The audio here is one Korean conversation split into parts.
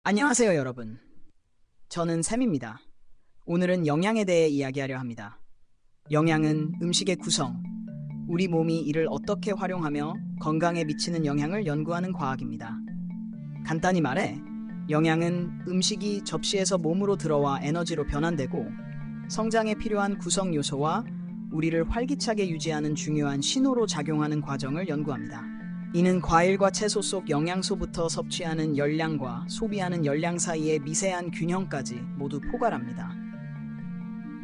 안녕하세요, 여러분. 저는 샘입니다. 오늘은 영양에 대해 이야기하려 합니다. 영양은 음식의 구성, 우리 몸이 이를 어떻게 활용하며 건강에 미치는 영향을 연구하는 과학입니다. 간단히 말해, 영양은 음식이 접시에서 몸으로 들어와 에너지로 변환되고 성장에 필요한 구성 요소와 우리를 활기차게 유지하는 중요한 신호로 작용하는 과정을 연구합니다. 이는 과일과 채소 속 영양소부터 섭취하는 열량과 소비하는 열량 사이의 미세한 균형까지 모두 포괄합니다.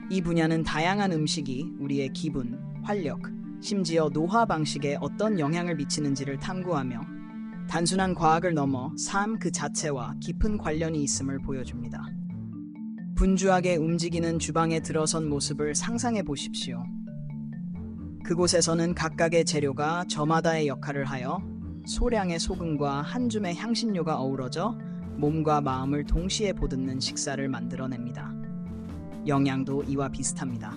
이 분야는 다양한 음식이 우리의 기분, 활력, 심지어 노화 방식에 어떤 영향을 미치는지를 탐구하며 단순한 과학을 넘어 삶 그 자체와 깊은 관련이 있음을 보여줍니다. 분주하게 움직이는 주방에 들어선 모습을 상상해 보십시오. 그곳에서는 각각의 재료가 저마다의 역할을 하여 소량의 소금과 한 줌의 향신료가 어우러져 몸과 마음을 동시에 보듬는 식사를 만들어냅니다. 영양도 이와 비슷합니다.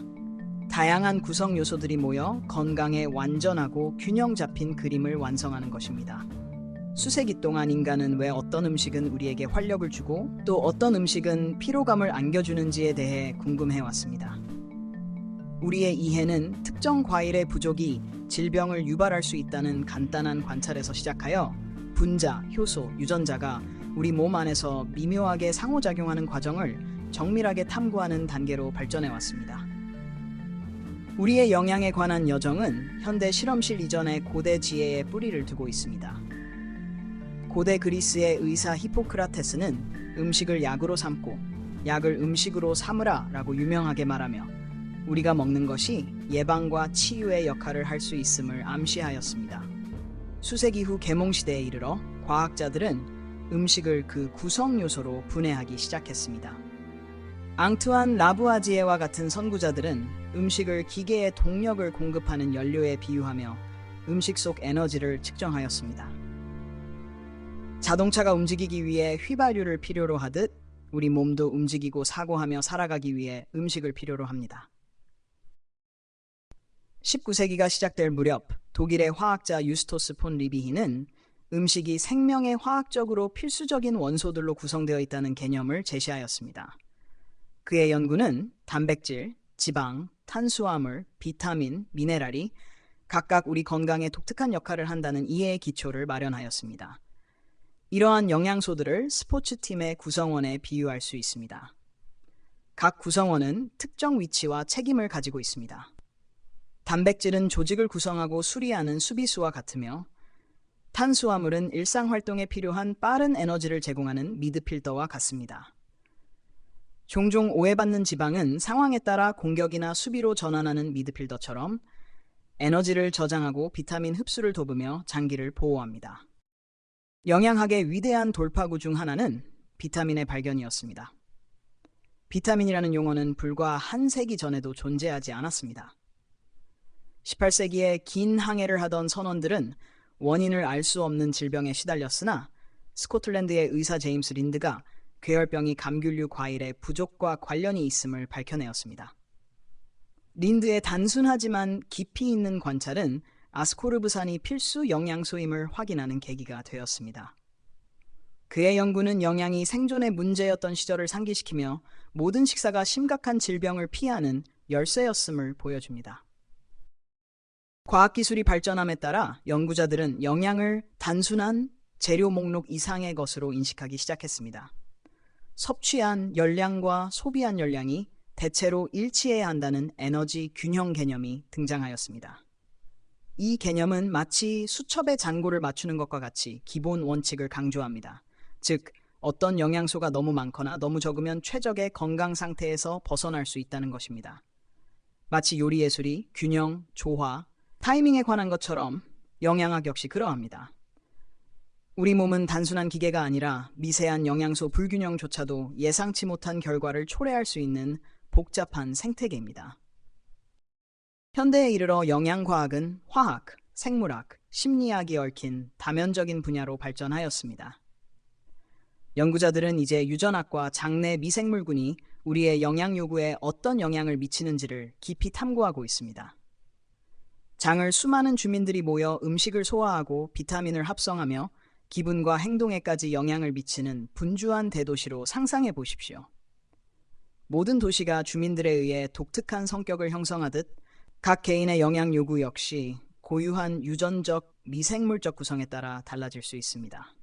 다양한 구성 요소들이 모여 건강에 완전하고 균형 잡힌 그림을 완성하는 것입니다. 수세기 동안 인간은 왜 어떤 음식은 우리에게 활력을 주고 또 어떤 음식은 피로감을 안겨주는지에 대해 궁금해왔습니다. 우리의 이해는 특정 과일의 부족이 질병을 유발할 수 있다는 간단한 관찰에서 시작하여 분자, 효소, 유전자가 우리 몸 안에서 미묘하게 상호작용하는 과정을 정밀하게 탐구하는 단계로 발전해 왔습니다. 우리의 영양에 관한 여정은 현대 실험실 이전의 고대 지혜에 뿌리를 두고 있습니다. 고대 그리스의 의사 히포크라테스는 음식을 약으로 삼고 약을 음식으로 삼으라 라고 유명하게 말하며 우리가 먹는 것이 예방과 치유의 역할을 할 수 있음을 암시하였습니다. 수세기 후 계몽시대에 이르러 과학자들은 음식을 그 구성 요소로 분해하기 시작했습니다. 앙투안 라부아지에와 같은 선구자들은 음식을 기계의 동력을 공급하는 연료에 비유하며 음식 속 에너지를 측정하였습니다. 자동차가 움직이기 위해 휘발유를 필요로 하듯 우리 몸도 움직이고 사고하며 살아가기 위해 음식을 필요로 합니다. 19세기가 시작될 무렵 독일의 화학자 유스토스 폰 리비히는 음식이 생명의 화학적으로 필수적인 원소들로 구성되어 있다는 개념을 제시하였습니다. 그의 연구는 단백질, 지방, 탄수화물, 비타민, 미네랄이 각각 우리 건강에 독특한 역할을 한다는 이해의 기초를 마련하였습니다. 이러한 영양소들을 스포츠팀의 구성원에 비유할 수 있습니다. 각 구성원은 특정 위치와 책임을 가지고 있습니다. 단백질은 조직을 구성하고 수리하는 수비수와 같으며 탄수화물은 일상활동에 필요한 빠른 에너지를 제공하는 미드필더와 같습니다. 종종 오해받는 지방은 상황에 따라 공격이나 수비로 전환하는 미드필더처럼 에너지를 저장하고 비타민 흡수를 돕으며 장기를 보호합니다. 영양학의 위대한 돌파구 중 하나는 비타민의 발견이었습니다. 비타민이라는 용어는 불과 한 세기 전에도 존재하지 않았습니다. 18세기에 긴 항해를 하던 선원들은 원인을 알 수 없는 질병에 시달렸으나 스코틀랜드의 의사 제임스 린드가 괴열병이 감귤류 과일의 부족과 관련이 있음을 밝혀내었습니다. 린드의 단순하지만 깊이 있는 관찰은 아스코르브산이 필수 영양소임을 확인하는 계기가 되었습니다. 그의 연구는 영양이 생존의 문제였던 시절을 상기시키며 모든 식사가 심각한 질병을 피하는 열쇠였음을 보여줍니다. 과학기술이 발전함에 따라 연구자들은 영양을 단순한 재료 목록 이상의 것으로 인식하기 시작했습니다. 섭취한 열량과 소비한 열량이 대체로 일치해야 한다는 에너지 균형 개념이 등장하였습니다. 이 개념은 마치 수첩의 잔고를 맞추는 것과 같이 기본 원칙을 강조합니다. 즉, 어떤 영양소가 너무 많거나 너무 적으면 최적의 건강 상태에서 벗어날 수 있다는 것입니다. 마치 요리 예술이 균형, 조화, 타이밍에 관한 것처럼 영양학 역시 그러합니다. 우리 몸은 단순한 기계가 아니라 미세한 영양소 불균형조차도 예상치 못한 결과를 초래할 수 있는 복잡한 생태계입니다. 현대에 이르러 영양과학은 화학, 생물학, 심리학이 얽힌 다면적인 분야로 발전하였습니다. 연구자들은 이제 유전학과 장내 미생물군이 우리의 영양 요구에 어떤 영향을 미치는지를 깊이 탐구하고 있습니다. 장을 수많은 주민들이 모여 음식을 소화하고 비타민을 합성하며 기분과 행동에까지 영향을 미치는 분주한 대도시로 상상해 보십시오. 모든 도시가 주민들에 의해 독특한 성격을 형성하듯 각 개인의 영양 요구 역시 고유한 유전적, 미생물적 구성에 따라 달라질 수 있습니다.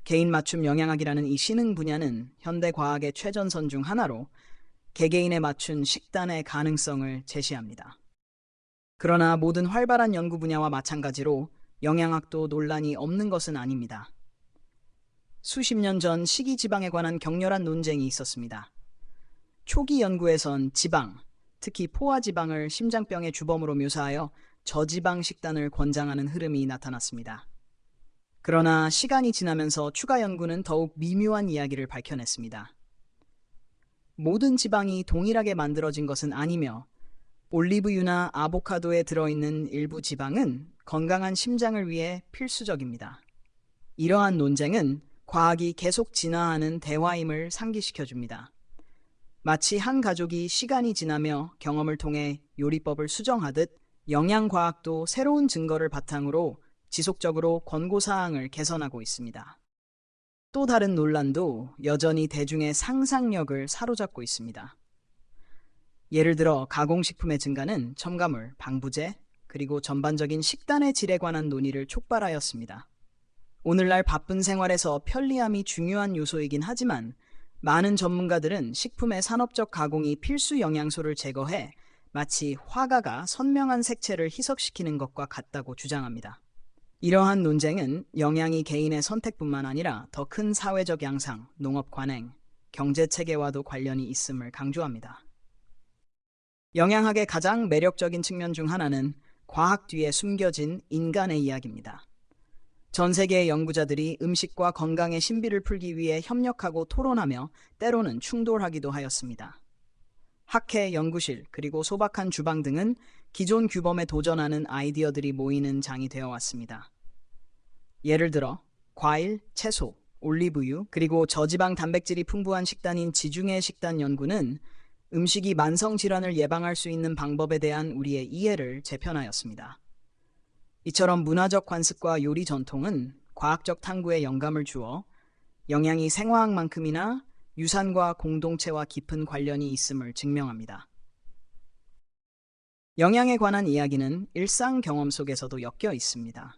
개인 맞춤 영양학이라는 이 신흥 분야는 현대 과학의 최전선 중 하나로 개개인에 맞춘 식단의 가능성을 제시합니다. 그러나 모든 활발한 연구 분야와 마찬가지로 영양학도 논란이 없는 것은 아닙니다. 수십 년 전 식이지방에 관한 격렬한 논쟁이 있었습니다. 초기 연구에선 지방, 특히 포화지방을 심장병의 주범으로 묘사하여 저지방 식단을 권장하는 흐름이 나타났습니다. 그러나 시간이 지나면서 추가 연구는 더욱 미묘한 이야기를 밝혀냈습니다. 모든 지방이 동일하게 만들어진 것은 아니며 올리브유나 아보카도에 들어있는 일부 지방은 건강한 심장을 위해 필수적입니다. 이러한 논쟁은 과학이 계속 진화하는 대화임을 상기시켜줍니다. 마치 한 가족이 시간이 지나며 경험을 통해 요리법을 수정하듯 영양과학도 새로운 증거를 바탕으로 지속적으로 권고사항을 개선하고 있습니다. 또 다른 논란도 여전히 대중의 상상력을 사로잡고 있습니다. 예를 들어 가공식품의 증가는 첨가물, 방부제, 그리고 전반적인 식단의 질에 관한 논의를 촉발하였습니다. 오늘날 바쁜 생활에서 편리함이 중요한 요소이긴 하지만 많은 전문가들은 식품의 산업적 가공이 필수 영양소를 제거해 마치 화가가 선명한 색채를 희석시키는 것과 같다고 주장합니다. 이러한 논쟁은 영양이 개인의 선택뿐만 아니라 더 큰 사회적 양상, 농업 관행, 경제 체계와도 관련이 있음을 강조합니다. 영양학의 가장 매력적인 측면 중 하나는 과학 뒤에 숨겨진 인간의 이야기입니다. 전 세계의 연구자들이 음식과 건강의 신비를 풀기 위해 협력하고 토론하며 때로는 충돌하기도 하였습니다. 학회, 연구실, 그리고 소박한 주방 등은 기존 규범에 도전하는 아이디어들이 모이는 장이 되어 왔습니다. 예를 들어 과일, 채소, 올리브유, 그리고 저지방 단백질이 풍부한 식단인 지중해 식단 연구는 음식이 만성질환을 예방할 수 있는 방법에 대한 우리의 이해를 재편하였습니다. 이처럼 문화적 관습과 요리 전통은 과학적 탐구에 영감을 주어 영양이 생화학만큼이나 유산과 공동체와 깊은 관련이 있음을 증명합니다. 영양에 관한 이야기는 일상 경험 속에서도 엮여 있습니다.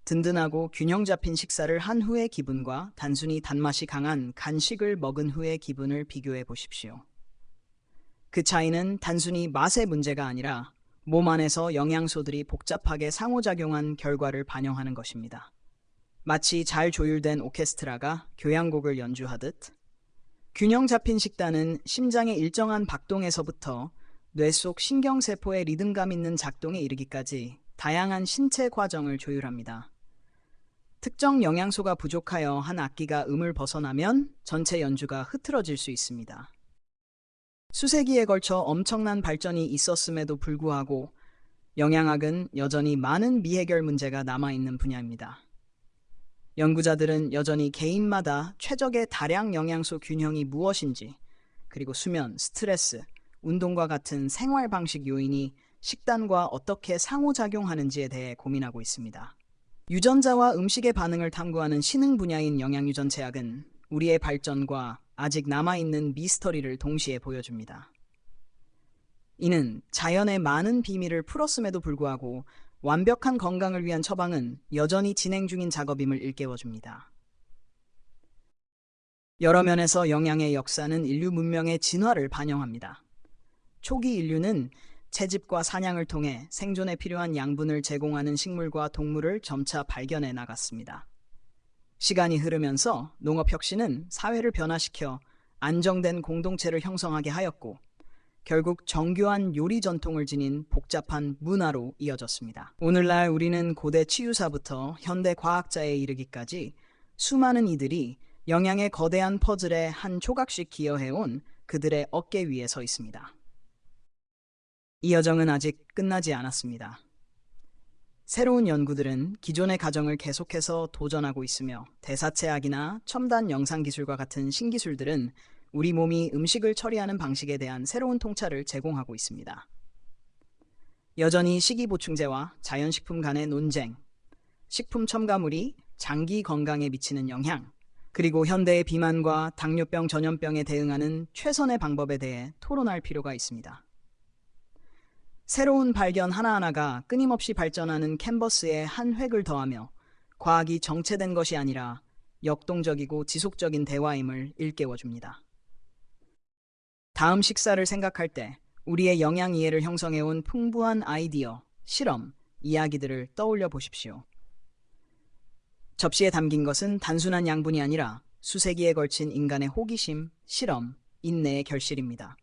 든든하고 균형 잡힌 식사를 한 후의 기분과 단순히 단맛이 강한 간식을 먹은 후의 기분을 비교해 보십시오. 그 차이는 단순히 맛의 문제가 아니라 몸 안에서 영양소들이 복잡하게 상호작용한 결과를 반영하는 것입니다. 마치 잘 조율된 오케스트라가 교향곡을 연주하듯 균형 잡힌 식단은 심장의 일정한 박동에서부터 뇌 속 신경세포의 리듬감 있는 작동에 이르기까지 다양한 신체 과정을 조율합니다. 특정 영양소가 부족하여 한 악기가 음을 벗어나면 전체 연주가 흐트러질 수 있습니다. 수세기에 걸쳐 엄청난 발전이 있었음에도 불구하고 영양학은 여전히 많은 미해결 문제가 남아있는 분야입니다. 연구자들은 여전히 개인마다 최적의 다량 영양소 균형이 무엇인지, 그리고 수면, 스트레스, 운동과 같은 생활 방식 요인이 식단과 어떻게 상호작용하는지에 대해 고민하고 있습니다. 유전자와 음식의 반응을 탐구하는 신흥 분야인 영양유전체학은 우리의 발전과 아직 남아있는 미스터리를 동시에 보여줍니다. 이는 자연의 많은 비밀을 풀었음에도 불구하고 완벽한 건강을 위한 처방은 여전히 진행 중인 작업임을 일깨워줍니다. 여러 면에서 영양의 역사는 인류 문명의 진화를 반영합니다. 초기 인류는 채집과 사냥을 통해 생존에 필요한 양분을 제공하는 식물과 동물을 점차 발견해 나갔습니다. 시간이 흐르면서 농업혁신은 사회를 변화시켜 안정된 공동체를 형성하게 하였고 결국 정교한 요리 전통을 지닌 복잡한 문화로 이어졌습니다. 오늘날 우리는 고대 치유사부터 현대 과학자에 이르기까지 수많은 이들이 영양의 거대한 퍼즐에 한 조각씩 기여해온 그들의 어깨 위에 서 있습니다. 이 여정은 아직 끝나지 않았습니다. 새로운 연구들은 기존의 가정을 계속해서 도전하고 있으며 대사체학이나 첨단 영상기술과 같은 신기술들은 우리 몸이 음식을 처리하는 방식에 대한 새로운 통찰을 제공하고 있습니다. 여전히 식이보충제와 자연식품 간의 논쟁, 식품 첨가물이 장기 건강에 미치는 영향, 그리고 현대의 비만과 당뇨병 전염병에 대응하는 최선의 방법에 대해 토론할 필요가 있습니다. 새로운 발견 하나하나가 끊임없이 발전하는 캔버스에 한 획을 더하며 과학이 정체된 것이 아니라 역동적이고 지속적인 대화임을 일깨워줍니다. 다음 식사를 생각할 때 우리의 영양 이해를 형성해온 풍부한 아이디어, 실험, 이야기들을 떠올려 보십시오. 접시에 담긴 것은 단순한 양분이 아니라 수세기에 걸친 인간의 호기심, 실험, 인내의 결실입니다.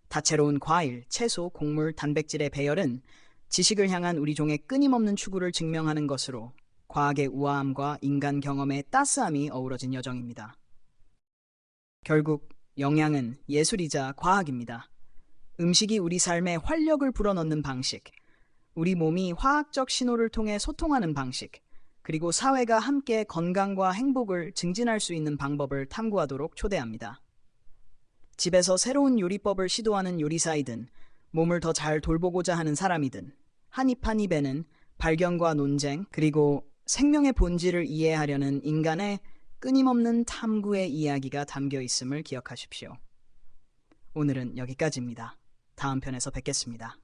다채로운 과일, 채소, 곡물, 단백질의 배열은 지식을 향한 우리 종의 끊임없는 추구를 증명하는 것으로 과학의 우아함과 인간 경험의 따스함이 어우러진 여정입니다. 결국 영양은 예술이자 과학입니다. 음식이 우리 삶에 활력을 불어넣는 방식, 우리 몸이 화학적 신호를 통해 소통하는 방식, 그리고 사회가 함께 건강과 행복을 증진할 수 있는 방법을 탐구하도록 초대합니다. 집에서 새로운 요리법을 시도하는 요리사이든, 몸을 더 잘 돌보고자 하는 사람이든, 한 입 한 입에는 발견과 논쟁, 그리고 생명의 본질을 이해하려는 인간의 끊임없는 탐구의 이야기가 담겨 있음을 기억하십시오. 오늘은 여기까지입니다. 다음 편에서 뵙겠습니다.